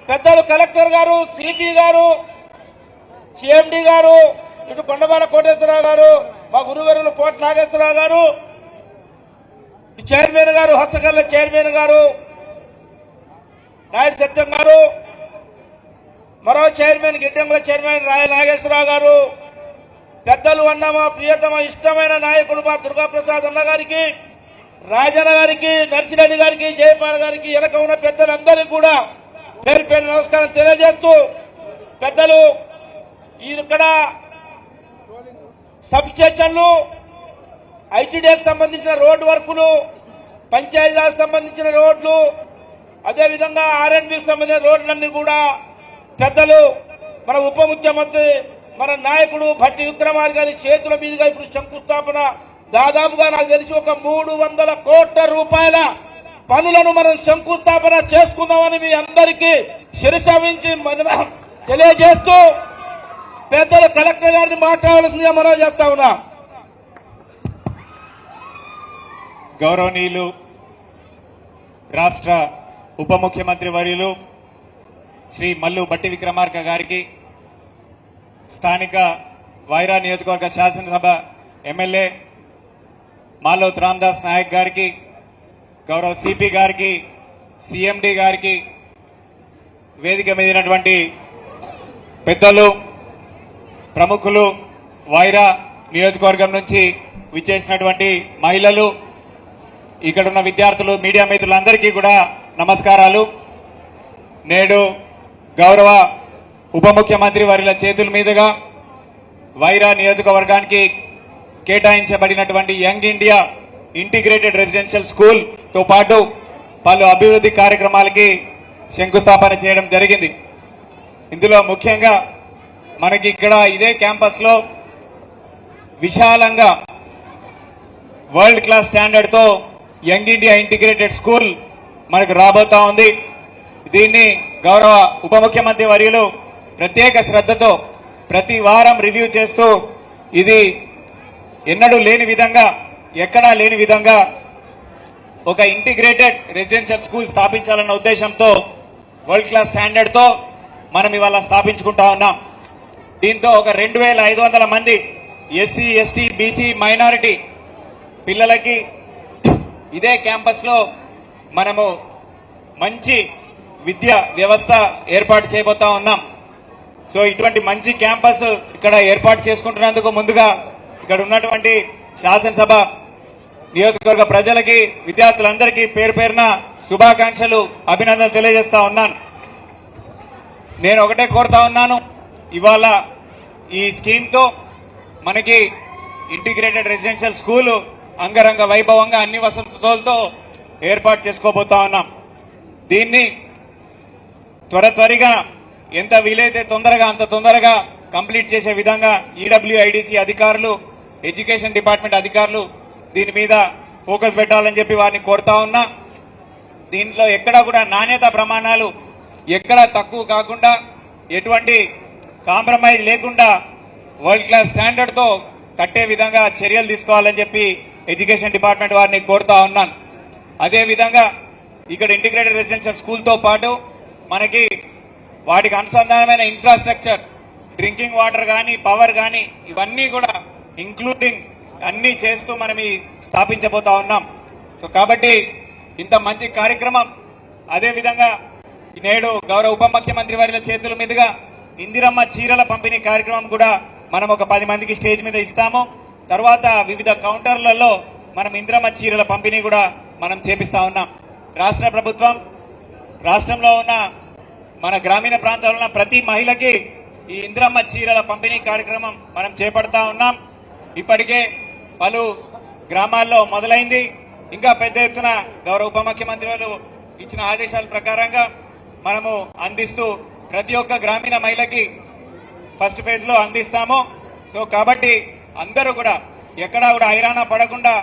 పెద్దలు కలెక్టర్ గారు, సిపి గారు, సిఎండి గారు, ఇటు కొండబాల కోటేశ్వరరావు గారు, మా గురుగారులు కోట నాగేశ్వరరావు గారు, చైర్మన్ గారు, హస్తకళ చైర్మన్ గారు నాయుడు సత్యం గారు, మరో చైర్మన్ గిడ్డంగుల చైర్మన్ రాయ నాగేశ్వరరావు గారు, పెద్దలు అన్న మా ప్రియతమ ఇష్టమైన నాయకుడు మా దుర్గాప్రసాద్ అన్న గారికి, రాజన్న గారికి, నర్సిరెడ్డి గారికి, జయపాల్ గారికి, వెనక ఉన్న పెద్దలందరికీ కూడా పేరు పేరు నమస్కారం తెలియజేస్తూ, పెద్దలు ఇక్కడ సబ్ స్టేషన్లు, ఐటీడీకి సంబంధించిన రోడ్డు వర్కులు, పంచాయతీరాజ్ సంబంధించిన రోడ్లు, అదేవిధంగా ఆర్ఎండ్బికి సంబంధించిన రోడ్లన్నీ కూడా పెద్దలు మన ఉప ముఖ్యమంత్రి మన నాయకుడు భట్టి విక్రమార్క గారి చేతుల మీదుగా ఇప్పుడు శంకుస్థాపన దాదాపుగా నాకు తెలిసి ఒక 300 కోట్ల రూపాయల పనులను మనం శంకుస్థాపన చేసుకున్నామని మీ అందరికీ శిరసావించి తెలియజేస్తూ పెద్దలు కలెక్టర్ గారిని మాట్లాడాల్సిందిగా మనం చేస్తా ఉన్నా. గౌరవనీయులు రాష్ట్ర ఉప ముఖ్యమంత్రి వర్యులు శ్రీ మల్లు భట్టి విక్రమార్క గారికి, స్థానిక వైరా నియోజకవర్గ శాసనసభ ఎమ్మెల్యే మాలోత్ రామదాస్ నాయక్ గారికి, గౌరవ సిపి గారికి, సిఎండి గారికి, వేదిక మీదటువంటి పెద్దలు, ప్రముఖులు, వైరా నియోజకవర్గం నుంచి విచ్చేసినటువంటి మహిళలు, ఇక్కడున్న విద్యార్థులు, మీడియా మిత్రులందరికీ కూడా నమస్కారాలు. నేడు గౌరవ ఉప ముఖ్యమంత్రి వర్యుల చేతుల మీదుగా వైరా నియోజకవర్గానికి కేటాయించబడినటువంటి young India integrated residential school తో పాటు పలు అభివృద్ధి కార్యక్రమాలకి శంకుస్థాపన చేయడం జరిగింది. ఇందులో ముఖ్యంగా మనకి ఇక్కడ ఇదే క్యాంపస్ లో విశాలంగా వరల్డ్ క్లాస్ స్టాండర్డ్ తో యంగ్ ఇండియా ఇంటిగ్రేటెడ్ స్కూల్ మనకు రాబోతా ఉంది. దీన్ని గౌరవ ఉప ముఖ్యమంత్రి వర్యులు ప్రత్యేక శ్రద్ధతో ప్రతి వారం రివ్యూ చేస్తూ ఇది ఎన్నడూ లేని విధంగా, ఎక్కడా లేని విధంగా ఒక ఇంటిగ్రేటెడ్ రెసిడెన్షియల్ స్కూల్ స్థాపించాలన్న ఉద్దేశంతో వరల్డ్ క్లాస్ స్టాండర్డ్ తో మనం ఇవాళ స్థాపించుకుంటా ఉన్నాం. దీంతో ఒక 2500 మంది ఎస్సీ, ఎస్టీ, బీసీ, మైనారిటీ పిల్లలకి ఇదే క్యాంపస్ లో మనము మంచి విద్యా వ్యవస్థ ఏర్పాటు చేయబోతా ఉన్నాం. సో ఇటువంటి మంచి క్యాంపస్ ఇక్కడ ఏర్పాటు చేసుకుంటున్నందుకు ముందుగా ఇక్కడ ఉన్నటువంటి శాసనసభ నియోజకవర్గ ప్రజలకి, విద్యార్థులందరికీ పేరు పేరున శుభాకాంక్షలు, అభినందనలు తెలియజేస్తా ఉన్నాను. నేను ఒకటే కోరుతా ఉన్నాను, ఇవాళ ఈ స్కీమ్ తో మనకి ఇంటిగ్రేటెడ్ రెసిడెన్షియల్ స్కూల్ అంగరంగ వైభవంగా అన్ని వసతులతో ఏర్పాటు చేసుకోబోతా ఉన్నాం. దీన్ని త్వరగా ఎంత వీలైతే తొందరగా అంత తొందరగా కంప్లీట్ చేసే విధంగా ఈడబ్ల్యూఐడిసి అధికారులు, ఎడ్యుకేషన్ డిపార్ట్మెంట్ అధికారులు దీని మీద ఫోకస్ పెట్టాలని చెప్పి వారిని కోరుతా ఉన్నా. దీంట్లో ఎక్కడా కూడా నాణ్యత ప్రమాణాలు ఎక్కడా తక్కువ కాకుండా, ఎటువంటి కాంప్రమైజ్ లేకుండా వరల్డ్ క్లాస్ స్టాండర్డ్ తో కట్టే విధంగా చర్యలు తీసుకోవాలని చెప్పి ఎడ్యుకేషన్ డిపార్ట్మెంట్ వారిని కోరుతా ఉన్నాను. అదేవిధంగా ఇక్కడ ఇంటిగ్రేటెడ్ రెసిడెన్షియల్ స్కూల్ తో పాటు మనకి వాటికి అనుసంధానమైన ఇన్ఫ్రాస్ట్రక్చర్, డ్రింకింగ్ వాటర్ కానీ, పవర్ కానీ, ఇవన్నీ కూడా ఇంక్లూడింగ్ అన్ని చేస్తూ మనం స్థాపించబోతా ఉన్నాం. సో కాబట్టి ఇంత మంచి కార్యక్రమం, అదేవిధంగా నేడు గౌరవ ఉప ముఖ్యమంత్రి వారి చేతుల మీదుగా ఇందిరమ్మ చీరల పంపిణీ కార్యక్రమం కూడా మనం ఒక 10 మందికి స్టేజ్ మీద ఇస్తాము. తర్వాత వివిధ కౌంటర్లలో మనం ఇందిరమ్మ చీరల పంపిణీ కూడా మనం చేపిస్తా ఉన్నాం. రాష్ట్ర ప్రభుత్వం రాష్ట్రంలో ఉన్న మన గ్రామీణ ప్రాంతాల్లో ఉన్న ప్రతి మహిళకి ఈ ఇందిరమ్మ చీరల పంపిణీ కార్యక్రమం మనం చేపడతా ఉన్నాం. ఇప్పటికే పలు గ్రామాల్లో మొదలైంది. ఇంకా పెద్ద ఎత్తున గౌరవ ఉప ముఖ్యమంత్రి వారు ఇచ్చిన ఆదేశాల ప్రకారంగా మనము అందిస్తూ ప్రతి ఒక్క గ్రామీణ మహిళకి ఫస్ట్ ఫేజ్ లో అందిస్తాము. సో కాబట్టి అందరూ కూడా ఎక్కడా కూడా హైరాణ పడకుండా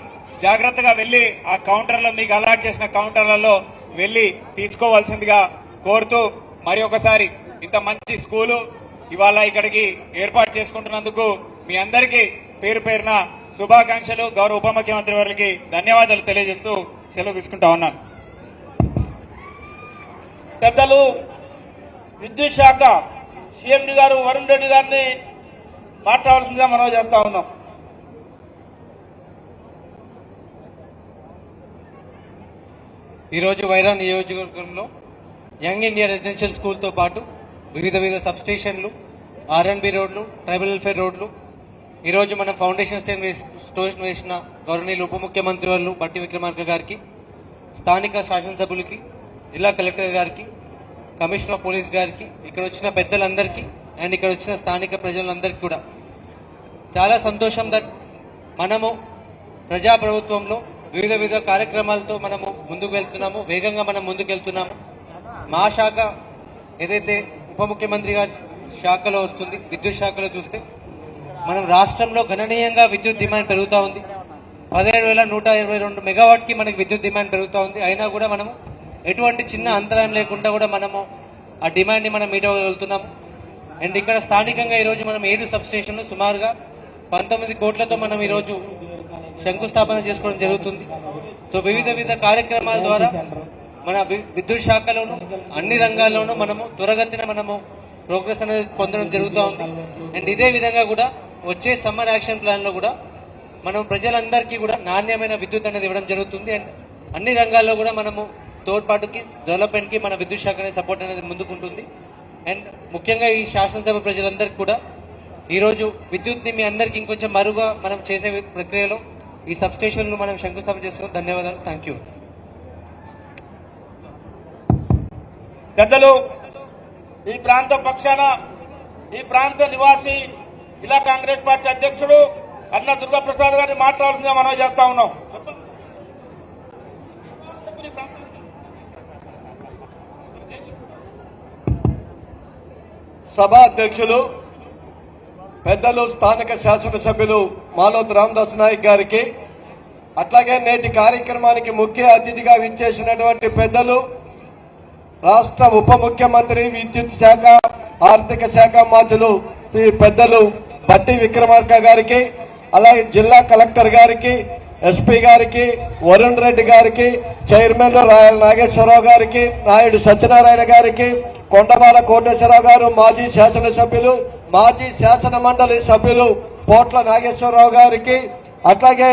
జాగ్రత్తగా వెళ్లి ఆ కౌంటర్లో, మీకు అలాట్ చేసిన కౌంటర్లలో వెళ్లి తీసుకోవాల్సిందిగా కోరుతూ, మరి ఒకసారి ఇంత మంచి స్కూలు ఇవాళ ఇక్కడికి ఏర్పాటు చేసుకుంటున్నందుకు మీ అందరికీ పేరు పేరున శుభాకాంక్షలు, గౌరవ ఉప ముఖ్యమంత్రి వారికి ధన్యవాదాలు తెలియజేస్తూ సెలవు తీసుకుంటా ఉన్నాను. పెద్దలు విద్యుత్ శాఖ సీఎండి గారు వరుణ్ రెడ్డి గారిని మాట్లాడాల్సిందిగా మనం చేస్తా ఉన్నాం. ఈరోజు వైరా నియోజకవర్గంలో యంగ్ ఇండియా రెసిడెన్షియల్ స్కూల్తో పాటు వివిధ సబ్ స్టేషన్లు, ఆర్ఎన్బి రోడ్లు, ట్రైబల్ వెల్ఫేర్ రోడ్లు, ఈరోజు మనం ఫౌండేషన్ స్టోన్ వేసిన గౌరవనీయులు ఉప ముఖ్యమంత్రి వాళ్ళు బట్టి విక్రమార్క గారికి, స్థానిక శాసనసభ్యులకి, జిల్లా కలెక్టర్ గారికి, కమిషనర్ ఆఫ్ పోలీస్ గారికి, ఇక్కడ వచ్చిన పెద్దలందరికీ అండ్ ఇక్కడ వచ్చిన స్థానిక ప్రజలందరికీ కూడా చాలా సంతోషం దట్ మనము ప్రజాప్రభుత్వంలో వివిధ కార్యక్రమాలతో మనము ముందుకు వెళ్తున్నాము, వేగంగా మనం ముందుకు వెళ్తున్నాము. మా శాఖ ఏదైతే ఉప ముఖ్యమంత్రి గారి శాఖలో వస్తుంది, విద్యుత్ శాఖలో చూస్తే మనం రాష్ట్రంలో గణనీయంగా విద్యుత్ డిమాండ్ పెరుగుతూ ఉంది. 17,122 మెగావాట్కి మనకి విద్యుత్ డిమాండ్ పెరుగుతూ ఉంది. అయినా కూడా మనము ఎటువంటి చిన్న అంతరాయం లేకుండా కూడా మనము ఆ డిమాండ్ని మనం మీట్ అవ్వగలుగుతున్నాము. అండ్ ఇక్కడ స్థానికంగా ఈరోజు మనం 7 సబ్ స్టేషన్లు సుమారుగా 19 కోట్లతో మనం ఈరోజు శంకుస్థాపన చేసుకోవడం జరుగుతుంది. సో వివిధ కార్యక్రమాల ద్వారా మన విద్యుత్ శాఖలోను అన్ని రంగాల్లోనూ మనము త్వరగతిన మనము ప్రోగ్రెస్ అనేది పొందడం జరుగుతూ ఉంది. అండ్ ఇదే విధంగా కూడా వచ్చే సమ్మర్ యాక్షన్ ప్లాన్ లో కూడా మనం ప్రజలందరికీ కూడా నాణ్యమైన విద్యుత్ అనేది ఇవ్వడం జరుగుతుంది. అండ్ అన్ని రంగాల్లో కూడా మనము తోడ్పాటుకి, డెవలప్మెంట్ కి మన విద్యుత్ శాఖ అనేది సపోర్ట్ అనేది ముందుకుంటుంది. అండ్ ముఖ్యంగా ఈ శాసనసభ ప్రజలందరికీ కూడా ఈరోజు విద్యుత్ ని మీ అందరికీ ఇంకొంచెం మరుగా మనం చేసే ప్రక్రియలో ఈ సబ్ స్టేషన్లు మనం శంకుస్థాపన చేస్తున్నాం. ధన్యవాదాలు. Thank you. పెద్దలు, ఈ ప్రాంత పక్షాన ఈ ప్రాంత నివాసి జిల్లా కాంగ్రెస్ పార్టీ అధ్యక్షుడు అన్న దుర్గాప్రసాద్ గారిని మాట్లాడుతుందిగా మనం చేస్తా ఉన్నాం. సభా అధ్యక్షులు పెద్దలు స్థానిక శాసనసభ్యులు మాలోత్ రామదాస్ నాయక్ గారికి, అట్లాగే నేటి కార్యక్రమానికి ముఖ్య అతిథిగా విచ్చేసినటువంటి పెద్దలు రాష్ట్ర ఉప ముఖ్యమంత్రి, విద్యుత్ శాఖ, ఆర్థిక శాఖ మంత్రులు ఈ పెద్దలు బట్టి విక్రమార్క గారికి, అలాగే జిల్లా కలెక్టర్ గారికి, ఎస్పీ గారికి, వరుణ్ రెడ్డి గారికి, చైర్మన్ రాయల నాగేశ్వరరావు గారికి, నాయుడు సత్యనారాయణ గారికి, కొండబాల కోటేశ్వరరావు గారు, మాజీ శాసనసభ్యులు, మాజీ శాసన మండలి సభ్యులు పోట్ల నాగేశ్వరరావు గారికి, అట్లాగే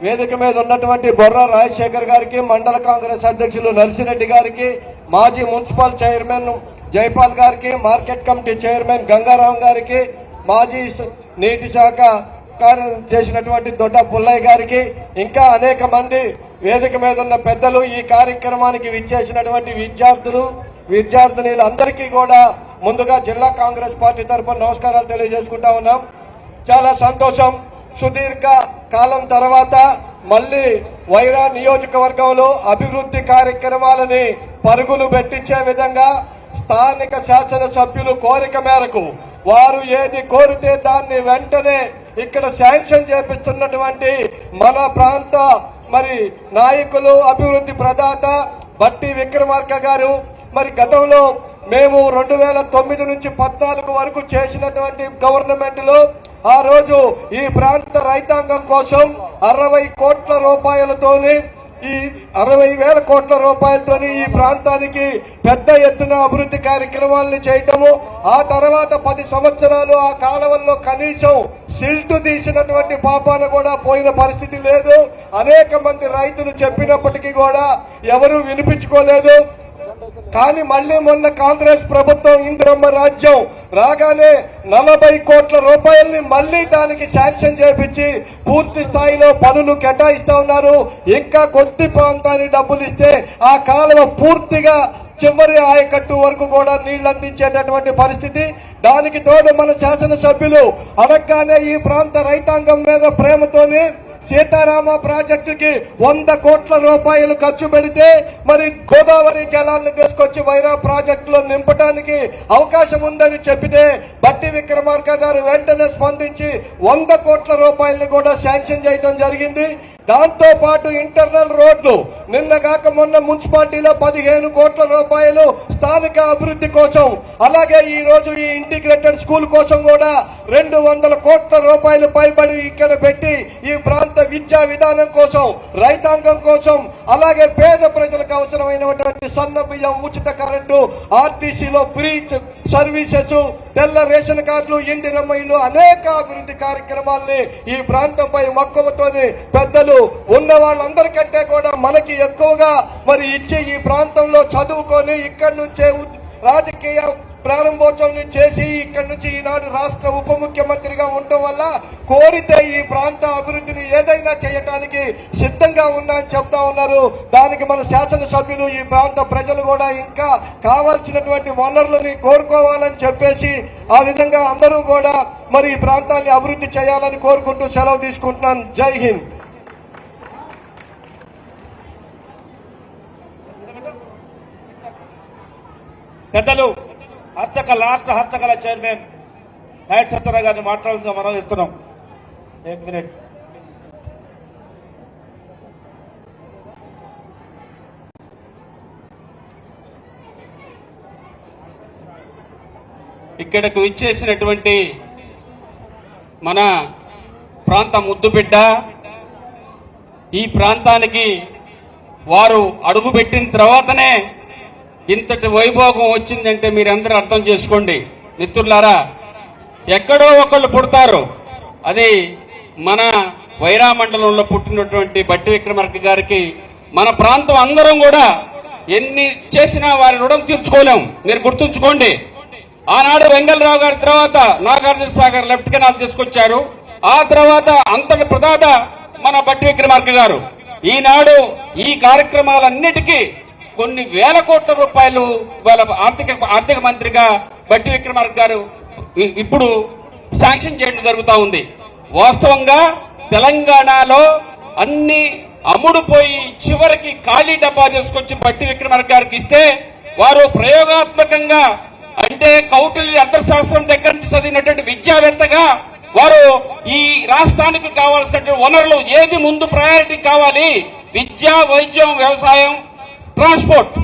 వేదిక మీద ఉన్నటువంటి బొర్రా రాజశేఖర్ గారికి, మండల కాంగ్రెస్ అధ్యక్షులు నర్సిరెడ్డి గారికి, మాజీ మున్సిపల్ చైర్మన్ జైపాల్ గారికి, మార్కెట్ కమిటీ చైర్మన్ గంగారాం గారికి, మాజీ నీటి శాఖ చేసినటువంటి దొడ్డ పుల్లయ్య గారికి, ఇంకా అనేక మంది వేదిక మీద ఉన్న పెద్దలు, ఈ కార్యక్రమానికి విచ్చేసినటువంటి విద్యార్థినులు అందరికీ కూడా ముందుగా జిల్లా కాంగ్రెస్ పార్టీ తరఫున నమస్కారాలు తెలియజేసుకుంటా ఉన్నాం. చాలా సంతోషం. సుదీర్ఘ కాలం తర్వాత మళ్లీ వైరా నియోజకవర్గంలో అభివృద్ధి కార్యక్రమాలని పరుగులు పెట్టించే విధంగా స్థానిక శాసనసభ్యులు కోరిక మేరకు వారు ఏది కోరితే దాన్ని వెంటనే ఇక్కడ శాంక్షన్ చేపిస్తున్నటువంటి మన ప్రాంత నాయకులు, అభివృద్ధి ప్రదాత బట్టి విక్రమార్క గారు, గతంలో మేము 2009 నుంచి 14 వరకు చేసినటువంటి గవర్నమెంట్ లో ఆ రోజు ఈ ప్రాంత రైతాంగం కోసం 60 కోట్ల రూపాయలతోని, ఈ 60,000 కోట్ల రూపాయలతోని ఈ ప్రాంతానికి పెద్ద ఎత్తున అభివృద్ధి కార్యక్రమాలను చేయటము, ఆ తర్వాత 10 సంవత్సరాలు ఆ కాలువల్లో కనీసం సిల్టు తీసినటువంటి పాపాన కూడా పోయిన పరిస్థితి లేదు. అనేక మంది రైతులు చెప్పినప్పటికీ కూడా ఎవరూ వినిపించుకోలేదు. కానీ మళ్లీ మొన్న కాంగ్రెస్ ప్రభుత్వం ఇందిరమ్మ రాజ్యం రాగానే 40 కోట్ల రూపాయల్ని మళ్లీ దానికి శాంక్షన్ చేపించి పూర్తి స్థాయిలో పనులు కేటాయిస్తా ఉన్నారు. ఇంకా కొద్ది ప్రాంతాన్ని డబ్బులు ఇస్తే ఆ కాలువ పూర్తిగా చివరి ఆయకట్టు వరకు కూడా నీళ్లు అందించేటటువంటి పరిస్థితి. దానికి తోడు మన శాసనసభ్యులు అడగగానే ఈ ప్రాంత రైతాంగం మీద ప్రేమతోనే సీతారామ ప్రాజెక్టుకి 100 కోట్ల రూపాయలు ఖర్చు పెడితే గోదావరి జలాలను తీసుకొచ్చి వైరా ప్రాజెక్టులో నింపడానికి అవకాశం ఉందని చెప్పితే బట్టి విక్రమార్క గారు వెంటనే స్పందించి 100 కోట్ల రూపాయలను కూడా శాంక్షన్ చేయడం జరిగింది. దాంతో పాటు ఇంటర్నల్ రోడ్లు నిన్నగాక మొన్న మున్సిపాలిటీలో 15 కోట్ల రూపాయలు స్థానిక అభివృద్ధి కోసం, అలాగే ఈ రోజు ఈ ఇంటిగ్రేటెడ్ స్కూల్ కోసం కూడా 200 కోట్ల రూపాయలు పైబడి ఇక్కడ పెట్టి ఈ ప్రాంత విద్యా విధానం కోసం, రైతాంగం కోసం, అలాగే పేద ప్రజలకు అవసరమైనటువంటి సన్న బియ్యం, ఉచిత కరెంటు, ఆర్టీసీలో ఫ్రీ సర్వీసెస్, తెల్ల రేషన్ కార్డులు, ఇందిరమ్మ ఇల్లు, అనేక అభివృద్ధి కార్యక్రమాల్ని ఈ ప్రాంతంపై మక్కువతోని పెద్దలు ఉన్న వాళ్ళందరికంటే కూడా మనకి ఎక్కువగా మరి ఇచ్చి ఈ ప్రాంతంలో చదువుకొని ఇక్కడి నుంచే రాజకీయ ప్రారంభోత్సవం చేసి ఇక్కడి నుంచి ఈనాడు రాష్ట్ర ఉప ముఖ్యమంత్రిగా ఉండటం వల్ల కోరితే ఈ ప్రాంత అభివృద్ధిని ఏదైనా చేయటానికి సిద్ధంగా ఉన్నాయని చెప్తా ఉన్నారు. దానికి మన శాసనసభ్యులు, ఈ ప్రాంత ప్రజలు కూడా ఇంకా కావాల్సినటువంటి వనరులని కోరుకోవాలని చెప్పేసి ఆ విధంగా అందరూ కూడా మరి ఈ ప్రాంతాన్ని అభివృద్ధి చేయాలని కోరుకుంటూ సెలవు తీసుకుంటున్నాను. జై హింద్. పెద్దలు రాష్ట్ర హస్తకళ చైర్మన్ నాయక్ సత్యనారాయణ గారిని మాట్లాడుతూ మనం ఇస్తున్నాం. 1 మినిట్. ఇక్కడకు ఇచ్చేసినటువంటి మన ప్రాంత ముద్దుబిడ్డ, ఈ ప్రాంతానికి వారు అడుగు పెట్టిన తర్వాతనే ఇంతటి వైభోగం వచ్చిందంటే మీరందరూ అర్థం చేసుకోండి. మిత్రులారా, ఎక్కడో ఒకళ్ళు పుడతారు. అది మన వైరా మండలంలో పుట్టినటువంటి బట్టి విక్రమార్క గారికి మన ప్రాంతం అందరం కూడా ఎన్ని చేసినా వారి రుణం తీర్చుకోలేం. మీరు గుర్తుంచుకోండి. ఆనాడు వెంగళరావు గారి తర్వాత నాగార్జున సాగర్ లెఫ్ట్ కెనాల్ తీసుకొచ్చారు. ఆ తర్వాత అంతటి ప్రదాత మన బట్టి విక్రమార్క గారు. ఈనాడు ఈ కార్యక్రమాలన్నిటికీ కొన్ని వేల కోట్ల రూపాయలు వాళ్ళ ఆర్థిక మంత్రిగా బట్టి విక్రమార్క గారు ఇప్పుడు శాంక్షన్ చేయడం జరుగుతూ ఉంది. వాస్తవంగా తెలంగాణలో అన్ని అమ్ముడుపోయి చివరికి ఖాళీ డబ్బా తీసుకొచ్చి బట్టి విక్రమార్క గారికి ఇస్తే వారు ప్రయోగాత్మకంగా, అంటే కౌటిల్య అర్థశాస్త్రం దగ్గర నుంచి చదివినటువంటి విద్యావేత్తగా వారు ఈ రాష్ట్రానికి కావాల్సినటువంటి వనరులు ఏది ముందు ప్రయారిటీ కావాలి, విద్య, వైద్యం, వ్యవసాయం, ట్రాన్స్పోర్ట్,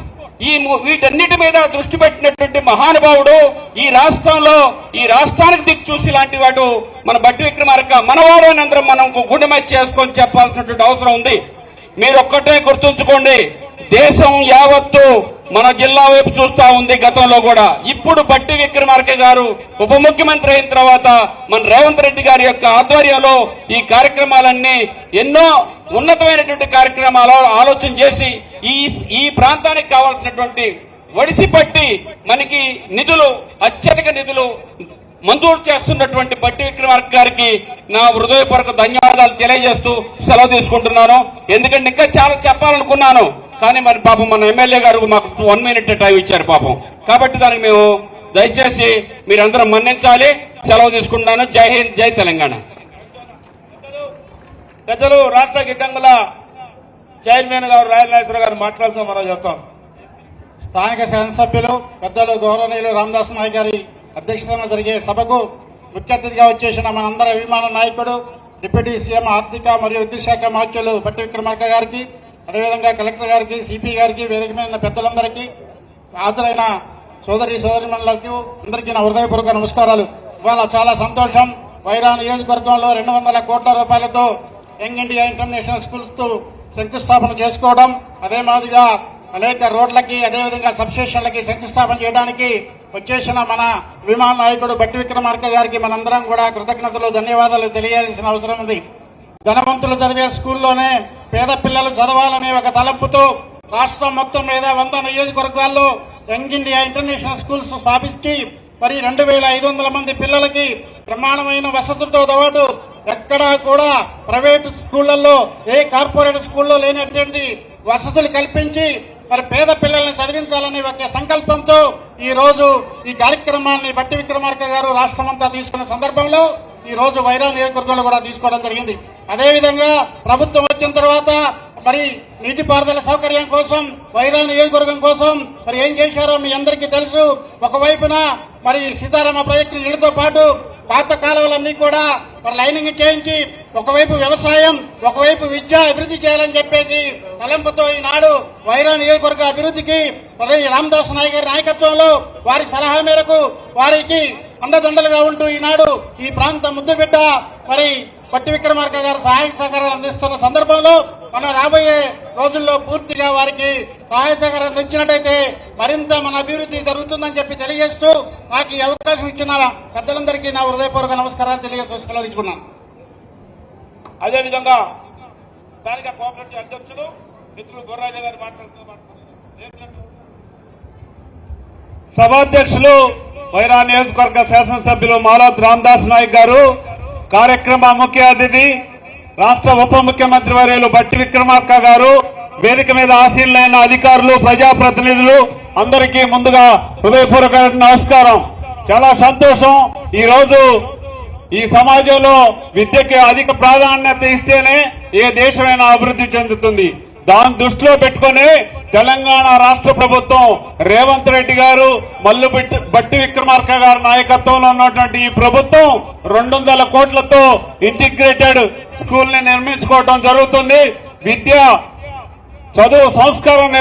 వీటన్నిటి మీద దృష్టి పెట్టినటువంటి మహానుభావుడు ఈ రాష్ట్రంలో, ఈ రాష్ట్రానికి దిక్కు చూసి లాంటి వాడు మన బట్టి విక్రమార్క. మనవాడు అని అందరం మనం గుండె చేసుకొని చెప్పాల్సినటువంటి అవసరం ఉంది. మీరు ఒక్కటే గుర్తుంచుకోండి, దేశం యావత్తు మన జిల్లా వైపు చూస్తా ఉంది. గతంలో కూడా, ఇప్పుడు బట్టి విక్రమార్క గారు ఉప ముఖ్యమంత్రి అయిన తర్వాత మన రేవంత్ రెడ్డి గారి యొక్క ఆధ్వర్యంలో ఈ కార్యక్రమాలన్నీ ఎన్నో ఉన్నతమైనటువంటి కార్యక్రమాలు ఆలోచన చేసి ఈ ప్రాంతానికి కావాల్సినటువంటి ఒడిసిపట్టి మనకి నిధులు, అత్యధిక నిధులు మంజూరు చేస్తున్నటువంటి బట్టి విక్రమార్క గారికి నా హృదయపూర్వక ధన్యవాదాలు తెలియజేస్తూ సెలవు తీసుకుంటున్నాను. ఎందుకంటే ఇంకా చాలా చెప్పాలనుకున్నాను, కానీ మరి పాపం మన ఎమ్మెల్యే గారు మాకు 1 మినిట్ టైం ఇచ్చారు పాపం. కాబట్టి దానికి మేము దయచేసి మీరందరం మన్నించాలి. సెలవు తీసుకుంటున్నాను. జై హింద్, జై తెలంగాణ. పెద్దలు రాష్ట్ర గిడ్డంగుల చైర్మన్ గారు రాయలనాథేశ్వర గారు మాట్లాడుతూ మనం చేస్తాం. స్థానిక శాసనసభ్యులు పెద్దలు గౌరవనీయులు రామదాస్ నాయక్ గారి అధ్యక్షతన జరిగే సభకు ముఖ్య అతిథిగా వచ్చేసిన మనందరి అభిమాన నాయకుడు డిప్యూటీ సీఎం ఆర్థిక మరియు విద్యుత్ శాఖ మంత్రులు బట్టి విక్రమార్క గారికి, అదేవిధంగా కలెక్టర్ గారికి, సిపి గారికి, వేదిక మీద పెద్దలందరికీ, హాజరైన సోదరిమణులకు అందరికీ నా హృదయపూర్వక నమస్కారాలు. ఇవాళ చాలా సంతోషం. వైరా నియోజకవర్గంలో 200 కోట్ల రూపాయలతో యంగ్ ఇండియా ఇంటర్నేషనల్ స్కూల్స్ తో శంకుస్థాపన చేసుకోవడం, అదే మాదిరిగా అనేక రోడ్లకి, అదేవిధంగా సబ్స్టేషన్లకి శంకుస్థాపన చేయడానికి వచ్చేసిన మన విమాన నాయకుడు బట్టి విక్రమార్క గారికి మనందరం కూడా కృతజ్ఞతలు, ధన్యవాదాలు తెలియాల్సిన అవసరం ఉంది. ధనవంతులు చదివే స్కూల్లోనే పేద పిల్లలు చదవాలనే ఒక తలంపుతో రాష్ట్రం మొత్తం మీద 100 నియోజకవర్గాల్లో యంగ్ ఇండియా ఇంటర్నేషనల్ స్కూల్స్ స్థాపించి మరి 2500 మంది పిల్లలకి బ్రహ్మాండమైన వసతులతో పాటు ఎక్కడా కూడా ప్రైవేటు స్కూళ్లలో, ఏ కార్పొరేట్ స్కూల్లో లేనటువంటి వసతులు కల్పించి మరి పేద పిల్లల్ని చదివించాలనే ఒక సంకల్పంతో ఈ రోజు ఈ కార్యక్రమాన్ని బట్టి విక్రమార్క గారు రాష్ట్రమంతా తీసుకున్న సందర్భంలో ఈ రోజు వైరా నియోజకవర్గంలో కూడా తీసుకోవడం జరిగింది. అదేవిధంగా ప్రభుత్వం వచ్చిన తర్వాత మరి నీటిపారుదల సౌకర్యం కోసం, వైరా నియోజకవర్గం కోసం మరి ఏం చేశారో మీ అందరికీ తెలుసు. ఒకవైపున మరి సీతారామ ప్రాజెక్టు నీళ్లతో పాటు పాత కాలువలన్నీ కూడా మరి లైనింగ్ చేయించి ఒకవైపు వ్యవసాయం ఒకవైపు విద్య అభివృద్ధి చేయాలని చెప్పేసి తలంపుతో ఈనాడు వైరా నియోజకవర్గ అభివృద్ధికి మరి రామదాస్ నాయక్ గారి నాయకత్వంలో వారి సలహా మేరకు వారికి అండదండలుగా ఉంటూ ఈనాడు ఈ ప్రాంత ముద్దుబిడ్డ మరి పట్టి విక్రమార్క గారు సహాయ సహకారాలు అందిస్తున్న సందర్భంలో మనం రాబోయే రోజుల్లో పూర్తిగా వారికి సహాయ సహకారం అందించినట్టయితే మరింత మన అభివృద్ధి జరుగుతుందని చెప్పి తెలియజేస్తూ నాకు ఈ అవకాశం ఇచ్చిన పెద్దలందరికీ నా హృదయపూర్వక నమస్కారాలు తెలియజేస్తూ సెలవుకుంటున్నాను. అదేవిధంగా స్థానిక కోఆపరేటివ్ అధ్యక్షుడు మిత్రులు బొర్రాజు గారు మాట్లాడుతున్నారు. సభాధ్యక్షులు వైరా నియోజకవర్గ శాసనసభ్యులు మాలోత్ రామదాస్ నాయక్ గారు, కార్యక్రమ ముఖ్య అతిథి రాష్ట్ర ఉప ముఖ్యమంత్రి వర్యులు బట్టి విక్రమార్క గారు, వేదిక మీద ఆసీనులైన అధికారులు, ప్రజాప్రతినిధులు అందరికీ ముందుగా హృదయపూర్వక నమస్కారం. చాలా సంతోషం. ఈ రోజు ఈ సమాజంలో విద్యకి అధిక ప్రాధాన్యత ఇస్తేనే ఏ దేశమైనా అభివృద్ధి చెందుతుంది. దాన్ని దృష్టిలో పెట్టుకుని తెలంగాణ రాష్ట్ర ప్రభుత్వం రేవంత్ రెడ్డి గారు, మల్లు బట్టి విక్రమార్క గారి నాయకత్వంలో ఉన్నటువంటి ఈ ప్రభుత్వం 200 కోట్లతో ఇంటిగ్రేటెడ్ స్కూల్ ని నిర్మించుకోవడం జరుగుతుంది. విద్య చదువు సంస్కారం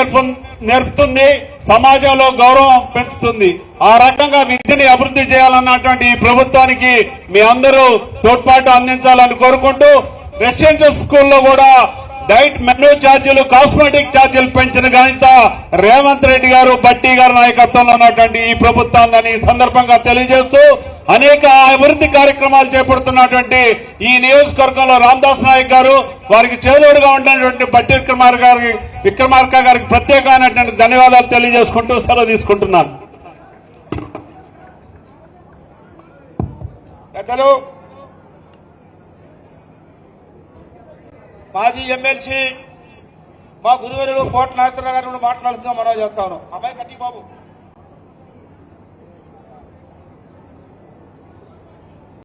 నేర్పుతుంది, సమాజంలో గౌరవం పెంచుతుంది. ఆ రకంగా విద్యని అభివృద్ధి చేయాలన్నటువంటి ఈ ప్రభుత్వానికి మీ అందరూ తోడ్పాటు అందించాలని కోరుకుంటూ, రెసిడెన్షియల్ స్కూల్లో కూడా డైట్ మెనూ ఛార్జీలు, కాస్మెటిక్ ఛార్జీలు పెంచిన ఘనత రేవంత్ రెడ్డి గారు, బట్టి గారి నాయకత్వంలో ఉన్నటువంటి ఈ ప్రభుత్వాన్ని ఈ సందర్భంగా తెలియజేస్తూ, అనేక అభివృద్ధి కార్యక్రమాలు చేపడుతున్నటువంటి ఈ నియోజకవర్గంలో రామదాస్ నాయక్ గారు, వారికి చేదోడుగా ఉన్నటువంటి బట్టి విక్రమార్క గారికి ప్రత్యేకమైనటువంటి ధన్యవాదాలు తెలియజేసుకుంటూ సెలవు తీసుకుంటున్నాను. పెద్దలు, మాజీ ఎమ్మెల్సీ మా గురువులు కోట నాగేశ్వరరావు గారు మాట్లాడుతున్నా మనం చేస్తాను. అబ్బాయి కట్టి బాబు